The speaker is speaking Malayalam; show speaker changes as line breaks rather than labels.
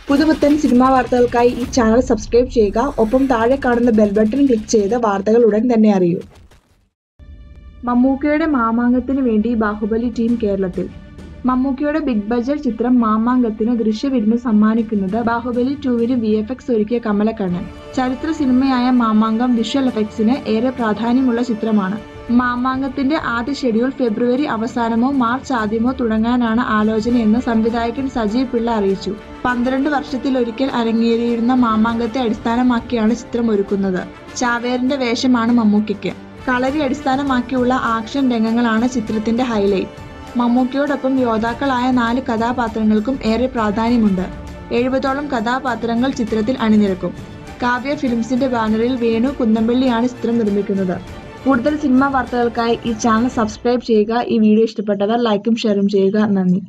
പുതുപുത്തൻ സിനിമാ വാർത്തകൾക്കായി ഈ ചാനൽ സബ്സ്ക്രൈബ് ചെയ്യുക. ഒപ്പം താഴെ കാണുന്ന ബെൽ ബട്ടൺ ക്ലിക്ക് ചെയ്ത് വാർത്തകൾ ഉടൻ തന്നെ അറിയൂ. മമ്മൂക്കയുടെ മാമാങ്കത്തിന് വേണ്ടി ബാഹുബലി ടീം കേരളത്തിൽ. മമ്മൂക്കയുടെ ബിഗ് ബഡ്ജറ്റ് ചിത്രം മാമാങ്കത്തിന് ദൃശ്യവിരുന്ന് സമ്മാനിക്കുന്നത് ബാഹുബലി 2-ന് VFX ഒരുക്കിയ കമലക്കണ്ണൻ. ചരിത്ര സിനിമയായ മാമാങ്കം വിഷ്വൽ എഫക്ട്സിന് ഏറെ പ്രാധാന്യമുള്ള ചിത്രമാണ്. മാമാങ്കത്തിന്റെ ആദ്യ ഷെഡ്യൂൾ ഫെബ്രുവരി അവസാനമോ മാർച്ച് ആദ്യമോ തുടങ്ങാനാണ് ആലോചനയെന്ന് സംവിധായകൻ സജീവ് പിള്ള അറിയിച്ചു. 12 വർഷത്തിലൊരിക്കൽ അരങ്ങേറിയിരുന്ന മാമാങ്കത്തെ അടിസ്ഥാനമാക്കിയാണ് ചിത്രം ഒരുക്കുന്നത്. ചാവേറിന്റെ വേഷമാണ് മമ്മൂക്കയ്ക്ക്. കളരി അടിസ്ഥാനമാക്കിയുള്ള ആക്ഷൻ രംഗങ്ങളാണ് ചിത്രത്തിന്റെ ഹൈലൈറ്റ്. മമ്മൂക്കയോടൊപ്പം യോദ്ധാക്കളായ 4 കഥാപാത്രങ്ങൾക്കും ഏറെ പ്രാധാന്യമുണ്ട്. 70ഓളം കഥാപാത്രങ്ങൾ ചിത്രത്തിൽ അണിനിരക്കും. കാവ്യ ഫിലിംസിന്റെ ബാനറിൽ വേണു കുന്നംപള്ളിയാണ് ചിത്രം നിർമ്മിക്കുന്നത്. കൂടുതൽ സിനിമാ വാർത്തകൾക്കായി ഈ ചാനൽ സബ്സ്ക്രൈബ് ചെയ്യുക. ഈ വീഡിയോ ഇഷ്ടപ്പെട്ടവർ ലൈക്കും ഷെയറും ചെയ്യുക. നന്ദി.